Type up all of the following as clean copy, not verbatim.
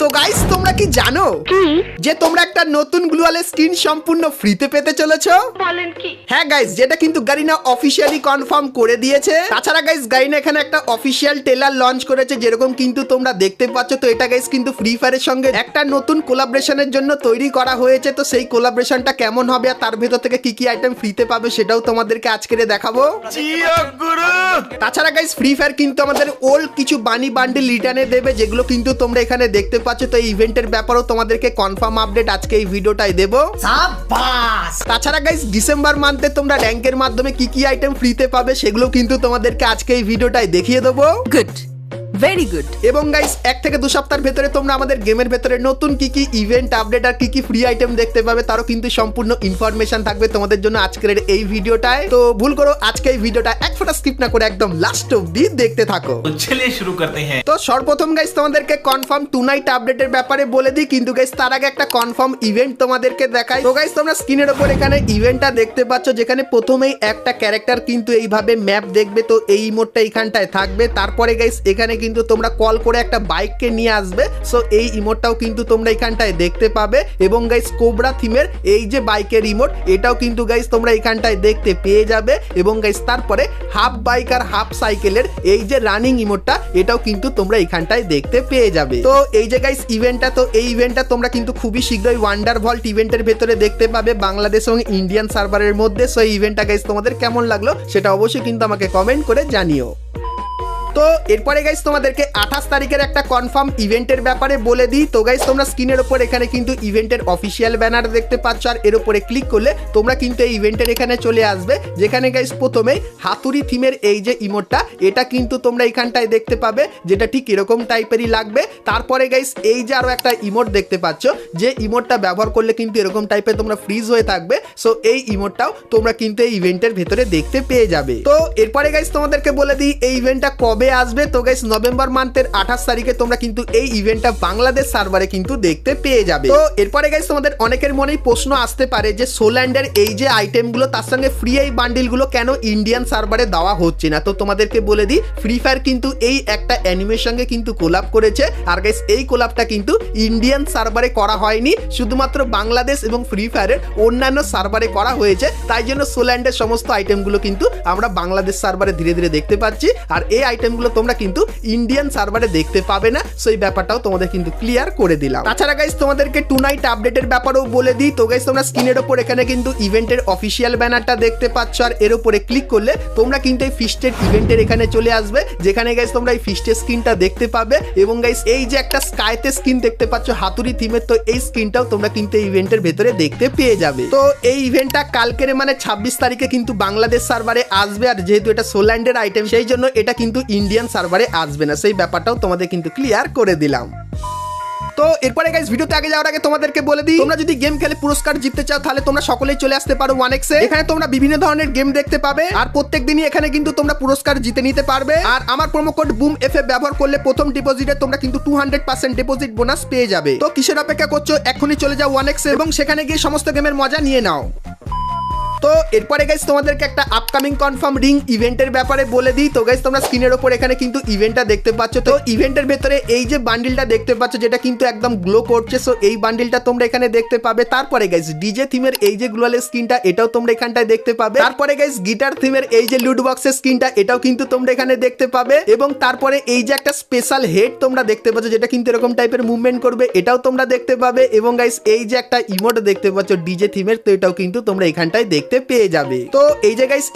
তো গাইস তোমরা কি জানো যে তোমরা একটা নতুন গ্লুয়ালের স্কিন সম্পূর্ণ ফ্রিতে পেতে চলেছো? বলেন কি? হ্যাঁ গাইস, যেটা কিন্তু গারিনা অফিশিয়ালি কনফার্ম করে দিয়েছে। তাছাড়া গাইস গারিনা এখানে একটা অফিশিয়াল ট্রেলার লঞ্চ করেছে, যেরকম কিন্তু তোমরা দেখতে পাচ্ছ। তো এটা গাইস কিন্তু ফ্রি ফায়ারের সঙ্গে একটা নতুন কোলাবরেশনের জন্য তৈরি করা হয়েছে। তো সেই কোলাবরেশনটা কেমন হবে আর তার ভেতর থেকে কি কি আইটেম ফ্রিতে পাবে সেটাও তোমাদেরকে আজকে দেখাবো। তাছাড়া গাইস ফ্রি ফায়ার কিন্তু আমাদের ওল্ড কিছু বানি বান্ডিল রিটার্নে দেবে, যেগুলো কিন্তু তোমরা এখানে দেখতে পাচ্ছ। তো এই ইভেন্টের ব্যাপারেও তোমাদেরকে কনফার্ম আপডেট আজকে এই ভিডিওটাই দেবো। তাছাড়া গাইস ডিসেম্বর মান্থে তোমরা র্যাঙ্কের মাধ্যমে কি কি আইটেম ফ্রিতে পাবে সেগুলো কিন্তু তোমাদেরকে আজকে এই ভিডিওটাই দেখিয়ে দেবো। Good, very good. এবং গাইস 1 থেকে 2 সপ্তাহের ভেতরে তোমরা আমাদের গেমের ভেতরে নতুন কি কি ইভেন্ট আপডেট আর কি কি ফ্রি আইটেম দেখতে পাবে তারও কিন্তু সম্পূর্ণ ইনফরমেশন থাকবে তোমাদের জন্য আজকের এই ভিডিওটায়। তো ভুল করো আজকে এই ভিডিওটা এক ফোঁটা স্কিপ না করে একদম লাস্ট অবধি দেখতে থাকো। तो चलिए शुरू करते हैं। তো সর্বপ্রথম গাইস তোমাদেরকে কনফার্ম টু নাইট আপডেটের ব্যাপারে বলে দিই, কিন্তু গাইস তার আগে একটা কনফার্ম ইভেন্ট তোমাদেরকে দেখাই। তো গাইস তোমরা স্ক্রিনের উপর এখানে ইভেন্টটা দেখতে পাচ্ছ, যেখানে প্রথমেই একটা ক্যারেক্টার কিন্তু এইভাবে ম্যাপ দেখবে। তো এই ইমোটটা এইখানটায় থাকবে। তারপরে গাইস এখানে কিন্তু তোমরা কল করে একটা বাইককে নিয়ে আসবে। সো এই ইমোটটাও কিন্তু তোমরা এখানটায় দেখতে পাবে। এবং গাইস কোবরা থিমের এই যে বাইকের ইমোট, এটাও কিন্তু গাইস তোমরা এখানটায় দেখতে পেয়ে যাবে। এবং গাইস তারপরে হাফ বাইক আর হাফ সাইকেলের এই যে রানিং ইমোটটা, এটাও কিন্তু তোমরা এখানটায় দেখতে পেয়ে যাবে। তো এই যে গাইস ইভেন্টটা, তো এই ইভেন্টটা তোমরা কিন্তু খুবই শীঘ্রই ওয়ান্ডার ভল্ট ইভেন্টের ভেতরে দেখতে পাবে বাংলাদেশ এবং ইন্ডিয়ান সার্ভারের মধ্যে। সো এই ইভেন্টটা গাইস তোমাদের কেমন লাগলো সেটা অবশ্যই কিন্তু আমাকে কমেন্ট করে জানিও। তো এরপরে গাইস তোমাদেরকে 28 তারিখের একটা কনফার্ম ইভেন্টের ব্যাপারে বলে দিই। তো গাইস তোমরা স্ক্রিনের উপর এখানে কিন্তু ইভেন্টের অফিসিয়াল ব্যানার দেখতে পাচ্ছ, আর এর উপরে ক্লিক করলে তোমরা কিন্তু এই ইভেন্টের এখানে চলে আসবে, যেখানে গাইস প্রথমেই হাতুড়ি থিমের এই যে ইমোটটা, এটা কিন্তু তোমরা এখানটায় দেখতে পাবে, যেটা ঠিক এরকম টাইপেরই লাগবে। তারপরে গাইস এই যে আরো একটা ইমোট দেখতে পাচ্ছ, যে ইমোটটা ব্যবহার করলে কিন্তু এরকম টাইপের তোমরা ফ্রিজ হয়ে থাকবে। সো এই ইমোটটাও তোমরা কিন্তু এই ইভেন্টের ভেতরে দেখতে পেয়ে যাবে। তো এরপরে গাইস তোমাদেরকে বলে দিই এই ইভেন্টটা কবে আসবে। তো গাইস নভেম্বর মান্থের 28 তারিখে তোমরা কিন্তু এই ইভেন্টটা বাংলাদেশ সার্ভারে কিন্তু দেখতে পেয়ে যাবে। তো এরপরে গাইস তোমাদের অনেকের মনেই প্রশ্ন আসতে পারে যে সোল্যান্ডের এই যে আইটেমগুলো তার সঙ্গে ফ্রি এই বান্ডিলগুলো কেন ইন্ডিয়ান সার্ভারে দেওয়া হচ্ছে না। তো তোমাদেরকে বলে দিই ফ্রি ফায়ার কিন্তু এই একটা অ্যানিমের সঙ্গে কিন্তু কোলাব করেছে, আর গাইস এই কোলাবটা কিন্তু ইন্ডিয়ান সার্ভারে করা হয়নি, শুধুমাত্র বাংলাদেশ এবং ফ্রি ফায়ারের অন্যান্য সার্ভারে করা হয়েছে। তাই জন্য সোল্যান্ডের সমস্ত আইটেমগুলো কিন্তু আমরা বাংলাদেশ সার্ভারে ধীরে ধীরে দেখতে পাচ্ছি, আর এই আইটেমগুলো তোমরা কিন্তু ইন্ডিয়ান সার্ভারে দেখতে পাবে না। সো এই ব্যাপারটাও তোমাদের কিন্তু ক্লিয়ার করে দিলাম। তাছাড়া গাইস তোমাদেরকে টু নাইট আপডেটের ব্যাপারেও বলে দিই। তো গাইস তোমরা স্ক্রিনের উপর এখানে কিন্তু ইভেন্টের অফিসিয়াল ব্যানারটা দেখতে পাচ্ছ, আর এর উপরে ক্লিক করলে তোমরা কিন্তু এই ফিস্টের ইভেন্টের এখানে চলে আসবে, যেখানে গাইস তোমরা এই ফিস্টের স্ক্রিনটা দেখতে পাবে। এবং গাইস এই যে একটা স্কাইতে স্ক্রিন দেখতে পাচ্ছ হাতুড়ি থিমের, তো এই স্ক্রিনটাও তোমরা কিন্তু এই ইভেন্টের ভেতরে দেখতে পেয়ে যাবে। তো এই ইভেন্টটা কালকের মানে 26 তারিখে কিন্তু বাংলাদেশ সার্ভারে আসবে, আর যেহেতু এটা সোল্যান্ডের আইটেম সেই জন্য এটা কিন্তু ইন্ডিয়ান সার্ভারে আসবে না। সেই ব্যাপারটাও তোমাদের কিন্তু ক্লিয়ার করে দিলাম। তো এরপরে গাইস ভিডিওতে আগে যাওয়ার আগে তোমাদেরকে বলে দিই, তোমরা যদি গেম খেলে পুরস্কার জিততে চাও তাহলে তোমরা সকলেই চলে আসতে পারো 1x এ। এখানে তোমরা বিভিন্ন ধরনের গেম দেখতে পাবে, আর প্রত্যেকদিনই এখানে কিন্তু তোমরা পুরস্কার জিতে নিতে পারবে। আর আমার প্রোমো কোড বুম এফএ ব্যবহার করলে প্রথম ডিপোজিটে তোমরা কিন্তু 200% ডিপোজিট বোনাস পেয়ে যাবে। তো কিসের অপেক্ষা করছো, এখনই চলে যাও 1x এ এবং সেখানে গিয়ে সমস্ত গেমের মজা নিয়ে নাও। তো এরপরে গাইস তোমাদেরকে একটা আপকামিং কনফার্ম রিং ইভেন্টের ব্যাপারে বলে দিই। তো গাইস তোমরা স্ক্রিনের উপর এখানে কিন্তু ইভেন্টটা দেখতে পাচ্ছ। তো ইভেন্টের ভেতরে এই যে বান্ডিলটা দেখতে পাচ্ছ, যেটা কিন্তু একদম গ্লো করছে, সো এই বান্ডিলটা তোমরা এখানে দেখতে পাবে। তারপরে গাইস ডিজে থিমের এই যে গ্লোয়ালের স্কিনটা, এটাও তোমরা এখানটায় দেখতে পাবে। তারপরে গাইস গিটার থিমের এই যে লুট বক্সের স্কিনটা, এটাও কিন্তু তোমরা এখানে দেখতে পাবে। এবং তারপরে এই যে একটা স্পেশাল হেড তোমরা দেখতে পাচ্ছ, যেটা কিন্তু এরকম টাইপের মুভমেন্ট করবে, এটাও তোমরা দেখতে পাবে। এবং গাইস এই যে একটা ইমোট দেখতে পাচ্ছ ডিজে থিমের, তো এটাও কিন্তু তোমরা এখানটায় দেখতে পেয়ে যাবে। তো এই যে গাইস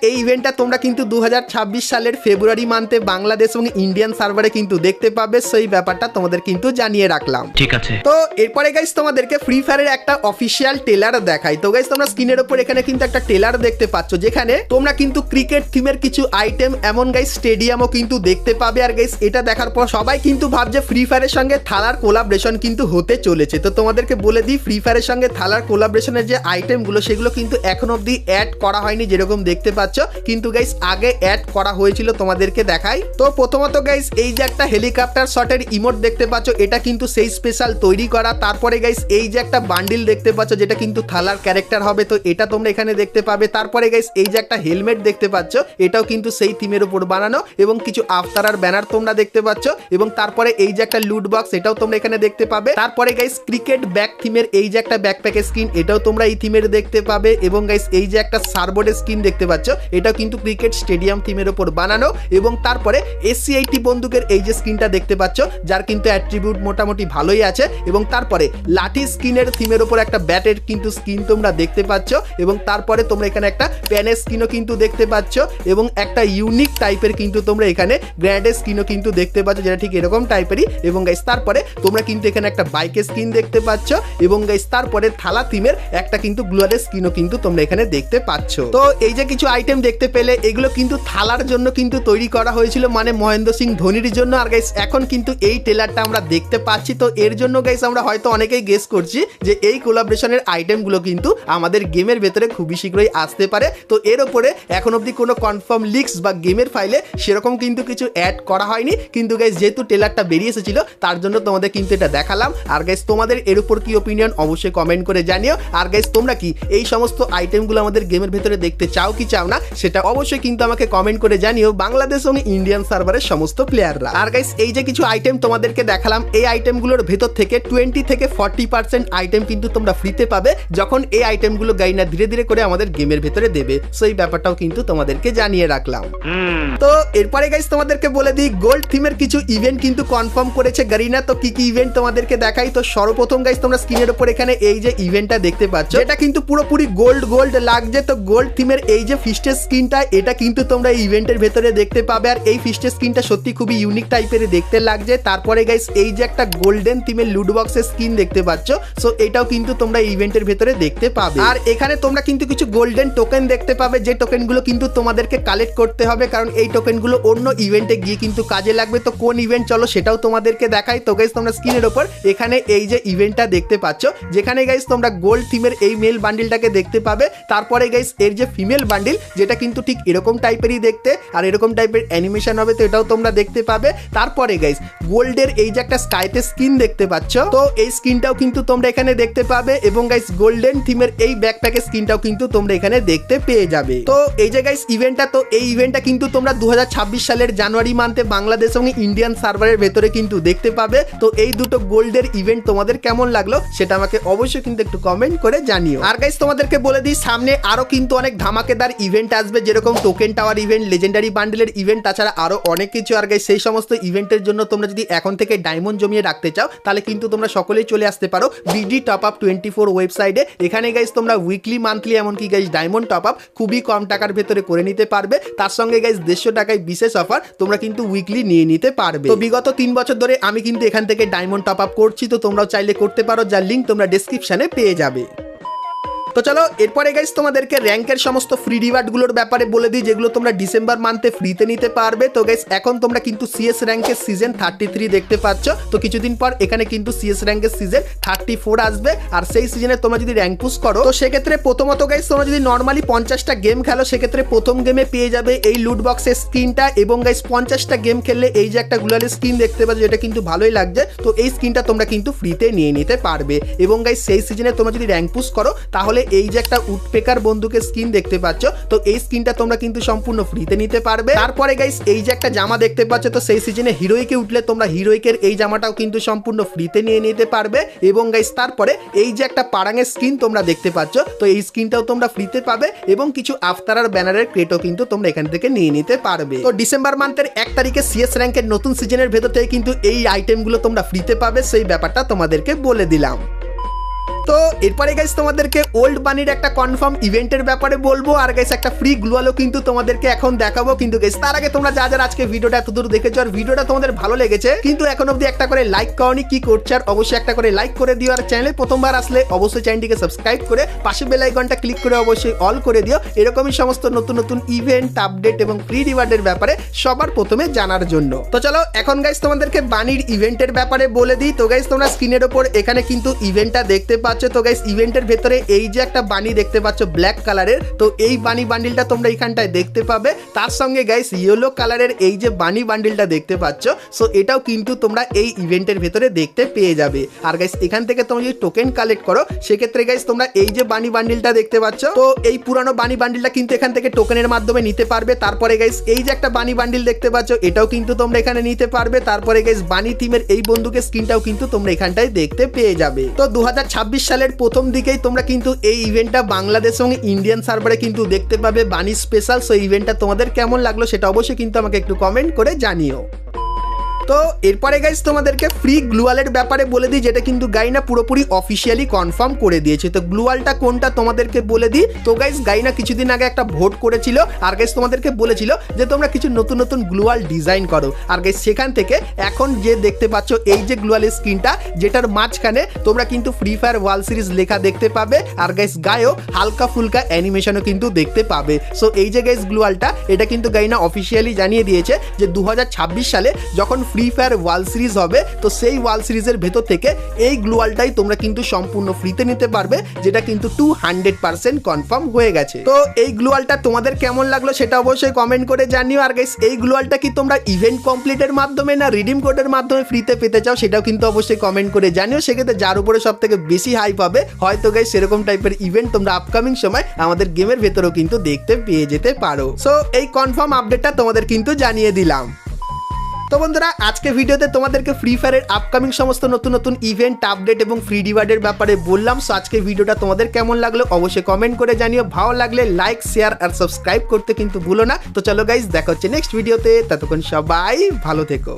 এই ইভেন্টটা তোমরা কিন্তু 2026 সালের ফেব্রুয়ারি মান্থে বাংলাদেশ এবং ইন্ডিয়ান সার্ভারে কিন্তু দেখতে পাবে। সেই ব্যাপারটা তোমাদের কিন্তু জানিয়ে রাখলাম, ঠিক আছে। তো এরপরে গাইস তোমাদেরকে ফ্রি ফায়ারের একটা অফিসিয়াল ট্রেলার দেখাই। তো গাইস তোমরা স্ক্রিনের উপর এখানে কিন্তু একটা ট্রেলার দেখতে পাচ্ছ, যেখানে তোমরা কিন্তু ক্রিকেট থিমের কিছু আইটেম এমন গাইস স্টেডিয়ামও কিন্তু দেখতে পাবে। আর গাইস এটা দেখার পর সবাই কিন্তু ভাবছে ফ্রি ফায়ারের সঙ্গে থালার কোলাবরেশন কিন্তু হতে চলেছে। তো তোমাদেরকে বলে দিই ফ্রি ফায়ারের সঙ্গে থালার কোলাবরেশনের যে আইটেমগুলো সেগুলো কিন্তু এখন অবধি অ্যাড করা হয়নি যেরকম দেখতে পাচ্ছ, কিন্তু গাইস আগে অ্যাড করা হয়েছিল, তোমাদেরকে দেখাই। তো প্রথমত গাইস এই যে একটা হেলিকপ্টার শটের ইমোট দেখতে পাচ্ছ, এটা কিন্তু সেই স্পেশাল তৈরি করা। তারপরে গাইস এই যে একটা বান্ডিল দেখতে পাচ্ছ যেটা কিন্তু থালার ক্যারেক্টার হবে, তো এটা তোমরা এখানে দেখতে পাবে। তারপরে গাইস এই যে একটা হেলমেট দেখতে পাচ্ছ, এটাও কিন্তু সেই থিমের উপর বানানো, এবং কিছু আফতারার ব্যানার তোমরা দেখতে পাচ্ছ, এবং তারপরে এই যে একটা লুট বক্স, এটাও তোমরা এখানে দেখতে পাবে। তারপরে গাইস ক্রিকেট ব্যাক থিমের এই যে একটা ব্যাকপ্যাকের স্কিন, এটাও তোমরা এই থিমের দেখতে পাবে। এবং গাইস এই যে একটা সার্বোর্ডের স্কিন দেখতে পাচ্ছ, এটাও কিন্তু ক্রিকেট স্টেডিয়াম থিমের উপর বানানো। এবং তারপরে SC-80 বন্দুকের এই যে স্কিনটা দেখতে পাচ্ছ, যার কিন্তু অ্যাট্রিবিউট মোটামুটি ভালোই আছে। এবং তারপরে লাঠি স্কিনের থিমের উপর একটা ব্যাটের কিন্তু স্কিন তোমরা দেখতে পাচ্ছ। এবং তারপরে তোমরা এখানে একটা প্যানের স্কিনও কিন্তু দেখতে পাচ্ছ, এবং একটা ইউনিক টাইপের কিন্তু তোমরা এখানে গ্র্যান্ডের স্কিনও কিন্তু দেখতে পাচ্ছ, যেটা ঠিক এরকম টাইপেরই। এবং গাইস তারপরে তোমরা কিন্তু এখানে একটা বাইকের স্কিন দেখতে পাচ্ছ, এবং গাইস তারপরে থালা থিমের একটা কিন্তু গ্লুয়ারের স্কিনও কিন্তু তোমরা এখানে দেখতে পাচ্ছ। তো এই যে কিছু আইটেম দেখতে পেলে, এগুলো কিন্তু থালার জন্য কিন্তু তৈরি করা হয়েছিল, মানে মহেন্দ্র সিং ধোনির জন্য। আর গাইস এখন কিন্তু এই ট্রেলারটা আমরা দেখতে পাচ্ছি, তো এর জন্য গাইস আমরা হয়তো অনেকেই গেস করছি যে এই কোলাবরেশনের আইটেমগুলো কিন্তু আমাদের গেমের ভেতরে খুবই শীঘ্রই আসতে পারে। তো এর উপরে এখন অবধি কোনো কনফার্ম লিক্স বা গেমের ফাইলে সেরকম কিন্তু কিছু অ্যাড করা হয়নি, কিন্তু গাইস যেহেতু ট্রেলারটা বেরিয়ে এসেছিল তার জন্য তোমাদের কিন্তু এটা দেখালাম। আর গাইস তোমাদের এর উপর কি ওপিনিয়ন অবশ্যই কমেন্ট করে জানিও। আর গাইস তোমরা কি এই সমস্ত আইটেমগুলো আমাদের গেমের ভেতরে দেখতে চাও কি চাও না, সেটা অবশ্যই কিন্তু আমাকে কমেন্ট করে জানিও, বাংলাদেশ এবং ইন্ডিয়ান সার্ভারের সমস্ত প্লেয়াররা। আর গাইস এই যে কিছু আইটেম তোমাদেরকে দেখালাম, এই আইটেমগুলোর ভেতর থেকে 20 থেকে 40% আইটেম কিন্তু তোমরা ফ্রিতে পাবে যখন এই আইটেমগুলো গাইনা ধীরে ধীরে করে আমাদের গেমের ভেতরে দেবে। সো এই ব্যাপারটাও কিন্তু তোমাদেরকে জানিয়ে রাখলাম। তো এরপরে গাইস তোমাদেরকে বলে দিই, গোল্ড থিমের কিছু ইভেন্ট কিন্তু কনফার্ম করেছে গারিনা। তো কি কি ইভেন্ট তোমাদেরকে দেখাই। তো সর্বপ্রথম গাইস তোমরা স্ক্রিনের উপর এখানে এই যে ইভেন্টটা দেখতে পাচ্ছ, এটা কিন্তু পুরোপুরি গোল্ড লাগছে। তো গোল্ড থিমের এই যে ফিস্টের স্কিনটা, এটা কিন্তু তোমরা ইভেন্টের ভেতরে দেখতে পাবে। আর এই ফিস্টের স্কিনটা সত্যি খুবই ইউনিক টাইপের দেখতে লাগছে। তারপরে গাইস এই যে একটা গোল্ডেন থিমের লুট বক্সের স্কিন দেখতে পাচ্ছ, সো এটাও কিন্তু তোমরা ইভেন্টের ভেতরে দেখতে পাবে। আর এখানে তোমরা কিন্তু কিছু গোল্ডেন টোকেন দেখতে পাবে, যে টোকেনগুলো কিন্তু তোমাদেরকে কালেক্ট করতে হবে, কারণ এই টোকেনগুলো অন্য ইভেন্টে গিয়ে কিন্তু কাজে লাগবে। তো কোন ইভেন্ট চলো সেটাও তোমাদেরকে দেখাই। তো গাইস তোমরা স্ক্রিনের উপর এখানে এই যে ইভেন্টটা দেখতে পাচ্ছ, যেখানে গাইস তোমরা গোল্ড থিমের এই মেল বান্ডিলটাকে দেখতে পাবে। তারপরে গাইস এর যে ফিমেল বান্ডিল, যেটা কিন্তু ঠিক এরকম টাইপেরই দেখতে, আর এরকম টাইপের অ্যানিমেশন হবে, তো এটাও তোমরা দেখতে পাবে। তারপরে গাইস গোল্ডের এই যে একটা স্কাইতে স্কিন দেখতে পাচ্ছ, তো এই স্কিনটাও কিন্তু তোমরা এখানে দেখতে পাবে। এবং গাইস গোল্ডেন থিমের এই ব্যাকপ্যাকের স্কিনটাও কিন্তু তোমরা এখানে দেখতে পেয়ে যাবে। তো এই যে গাইস ইভেন্টটা, তো এই ইভেন্টটা কিন্তু তোমরা 2026 সালের জানুয়ারি মান্থে বাংলাদেশ এবং ইন্ডিয়ান সার্ভারের ভেতরে কিন্তু দেখতে পাবে। তো এই দুটো গোল্ডের ইভেন্ট তোমাদের কেমন লাগলো সেটা আমাকে অবশ্যই কিন্তু একটু কমেন্ট করে জানিও। আর গাইস তোমাদেরকে বলে দিই, সামনে আরো কিন্তু অনেক ধামাকেদার ইভেন্ট আসবে, যেরকম টোকেন টাওয়ার ইভেন্ট, লেজেন্ডারি বান্ডেলের ইভেন্ট, তাছাড়া আরো অনেক কিছু। আর গাইস সেই সমস্ত ইভেন্টের জন্য তোমরা যদি এখন থেকে ডায়মন্ড জমিয়ে রাখতে চাও, তাহলে কিন্তু তোমরা সকলেই চলে আসতে পারো বিডি টপ আপ 24 ওয়েবসাইটে। এখানে গাইস তোমরা উইকলি, মান্থলি, এমনকি গাইস ডায়মন্ড টপ আপ খুবই কম টাকার ভেতরে করে নিতে পারবে। তার সঙ্গে গাইস 150 টাকায় বিশেষ অফার তোমরা কিন্তু উইকলি নিয়ে নিতে পারবে। তো বিগত 3 বছর ধরে আমি কিন্তু এখান থেকে ডায়মন্ড টপ আপ করছি, তো তোমরাও চাইলে করতে পারো, যার লিঙ্ক তোমরা ডেসক্রিপশনে পেয়ে যাবে। তো চলো এরপরে গাইস তোমাদেরকে র্যাঙ্কের সমস্ত ফ্রি রিওয়ার্ডগুলোর ব্যাপারে বলে দিই, যেগুলো তোমরা ডিসেম্বর মান্থে ফ্রিতে নিতে পারবে। তো গাইস এখন তোমরা কিন্তু সিএস র্যাঙ্কের সিজন 33 দেখতে পাচ্ছ। তো কিছুদিন পর এখানে কিন্তু সিএস র্যাঙ্কের সিজন 34 আসবে। আর সেই সিজনে তোমরা যদি র্যাঙ্ক পুশ করো, তো সেক্ষেত্রে প্রথমত গাইস তোমরা যদি নর্মালি 50টা গেম খেলো, সেক্ষেত্রে প্রথম গেমে পেয়ে যাবে এই লুট বক্সের স্কিনটা। এবং গাইস 50টা গেম খেললে এই যে একটা গ্লোয়ালের স্কিন দেখতে পাচ্ছ, যেটা কিন্তু ভালোই লাগছে, তো এই স্কিনটা তোমরা কিন্তু ফ্রিতে নিয়ে নিতে পারবে। এবং গাইস সেই সিজনে তোমরা যদি র্যাঙ্ক পুশ করো, তাহলে এই যে একটা উডপেকার বন্দুকের স্কিন দেখতে পাচ্ছ, তো এই স্কিনটা তোমরা কিন্তু সম্পূর্ণ ফ্রিতে নিতে পারবে। তারপরে গাইস এই যে একটা জামা দেখতে পাচ্ছ, তো সেই সিজনে হিরোইকে উঠলে তোমরা হিরোইকের এই জামাটাও কিন্তু সম্পূর্ণ ফ্রিতে নিয়ে নিতে পারবে। এবং গাইস তারপরে এই যে একটা পারাঙের স্কিন তোমরা দেখতে পাচ্ছ, তো এই স্কিনটাও তোমরা ফ্রিতে পাবে। এবং কিছু আফতারার ব্যানারের ক্রেটও কিন্তু তোমরা এখান থেকে নিয়ে নিতে পারবে। তো ডিসেম্বর মান্থের 1 তারিখে সিএস র্যাঙ্কের নতুন সিজনের ভেতর থেকে কিন্তু এই আইটেমগুলো তোমরা ফ্রিতে পাবে, সেই ব্যাপারটা তোমাদেরকে বলে দিলাম। তো এরপরে গাইস তোমাদেরকে ওল্ড বানির একটা কনফার্ম ইভেন্টের ব্যাপারে বলবো। আর গাইস একটা ফ্রি গ্লুয়ালও কিন্তু তোমাদেরকে এখন দেখাবো। কিন্তু গাইস তার আগে তোমরা যা আজকে ভিডিওটা এতদূর দেখেছো, আর ভিডিওটা তোমাদের ভালো লেগেছে, কিন্তু এখন অবধি একটা করে লাইক করনি, কি করছো? আর অবশ্যই একটা করে লাইক করে দিও। আর চ্যানেলে প্রথমবার আসলে অবশ্যই চ্যানেলটিকে সাবস্ক্রাইব করে পাশে বেল আইকনটা ক্লিক করে অবশ্যই অল করে দিও, এরকমই সমস্ত নতুন নতুন ইভেন্ট, আপডেট এবং ফ্রি রিওয়ার্ডের ব্যাপারে সবার প্রথমে জানার জন্য। তো চলো এখন গাইস তোমাদেরকে বানির ইভেন্টের ব্যাপারে বলে দিই। তো গাইস তোমরা স্ক্রিনের ওপর এখানে কিন্তু ইভেন্টটা দেখতে পাচ্ছ। পাচ্ছ। তো গাইস ইভেন্টের ভেতরে এই যে একটা বানি দেখতে পাচ্ছ ব্ল্যাক কালারের, তো এই বানি বান্ডিলটা তোমরা এখানটায় দেখতে পাবে। তার সঙ্গে গাইস ইয়েলো কালারের এই যে বানি বান্ডিলটা দেখতে পাচ্ছ, সো এটাও কিন্তু তোমরা এই ইভেন্টের ভেতরে দেখতে পেয়ে যাবে। আর গাইস এখান থেকে তোমরা যদি টোকেন কালেক্ট করো সেক্ষেত্রে গাইস তোমরা এই যে বানি বান্ডিলটা দেখতে পাচ্ছ, তো এই পুরানো বানি বান্ডিলটা কিন্তু এখান থেকে টোকেনের মাধ্যমে নিতে পারবে। তারপরে গাইস এই যে একটা বানি বান্ডিল দেখতে পাচ্ছ, এটাও কিন্তু তোমরা এখানে নিতে পারবে। তারপরে গাইস বানি থিমের এই বন্দুকের স্কিনটাও কিন্তু তোমরা এখানটায় দেখতে পেয়ে যাবে। তো 2026 সালের প্রথম দিকেই তোমরা কিন্তু এই ইভেন্টটা বাংলাদেশ এবং ইন্ডিয়ান সার্ভারে কিন্তু দেখতে পাবে বানি স্পেশাল। সো ইভেন্টটা তোমাদের কেমন লাগলো সেটা অবশ্যই কিন্তু আমাকে একটু কমেন্ট করে জানিও। তো এরপরে গাইস তোমাদেরকে ফ্রি গ্লুয়ালের ব্যাপারে বলে দিই, যেটা কিন্তু গাইনা পুরোপুরি অফিসিয়ালি কনফার্ম করে দিয়েছে। তো গ্লুয়ালটা কোনটা তোমাদেরকে বলে দিই। তো গাইস গাইনা কিছুদিন আগে একটা ভোট করেছিল, আর গাইস তোমাদেরকে বলেছিল যে তোমরা কিছু নতুন নতুন গ্লুয়াল ডিজাইন করো। আর গাইস সেখান থেকে এখন যে দেখতে পাচ্ছ এই যে গ্লুয়ালের স্ক্রিনটা, যেটার মাঝখানে তোমরা কিন্তু ফ্রি ফায়ার ওয়ার্ল্ড সিরিজ লেখা দেখতে পাবে। আর গাইস গায়েও হালকা ফুলকা অ্যানিমেশনও কিন্তু দেখতে পাবে। সো এই যে গাইস গ্লুয়ালটা, এটা কিন্তু গাইনা অফিসিয়ালি জানিয়ে দিয়েছে যে 2026 সালে যখন ফ্রি ফায়ার ওয়ার্ল্ড সিরিজ হবে, তো সেই ওয়ার্ল্ড সিরিজের ভেতর থেকে এই গ্লুয়ালটাই তোমরা কিন্তু সম্পূর্ণ ফ্রিতে নিতে পারবে, যেটা কিন্তু 200% কনফার্ম হয়ে গেছে। তো এই গ্লুয়ালটা তোমাদের কেমন লাগলো সেটা অবশ্যই কমেন্ট করে জানিও। আর গাইস এই গ্লুয়ালটা কি তোমরা ইভেন্ট কমপ্লিটের মাধ্যমে না রিডিম কোডের মাধ্যমে ফ্রিতে পেতে চাও সেটাও কিন্তু অবশ্যই কমেন্ট করে জানিও। সেক্ষেত্রে যার উপরে সব থেকে বেশি হাই পাবে, হয়তো গাইস সেরকম টাইপের ইভেন্ট তোমরা আপকামিং সময় আমাদের গেমের ভেতরেও কিন্তু দেখতে পেয়ে যেতে পারো। সো এই কনফার্ম আপডেটটা তোমাদের কিন্তু জানিয়ে দিলাম। তো বন্ধুরা আজকে ভিডিওতে তোমাদেরকে ফ্রি ফায়ারের আপকামিং সমস্ত নতুন নতুন ইভেন্ট আপডেট এবং ফ্রি রিওয়ার্ডের ব্যাপারে বললাম। সো আজকের ভিডিওটা তোমাদের কেমন লাগলো অবশ্যই কমেন্ট করে জানিও। ভালো লাগলে লাইক শেয়ার আর সাবস্ক্রাইব করতে কিন্তু ভুলো না। তো চলো গাইস দেখা হচ্ছে নেক্সট ভিডিওতে, ততক্ষণ সবাই ভালো থেকো।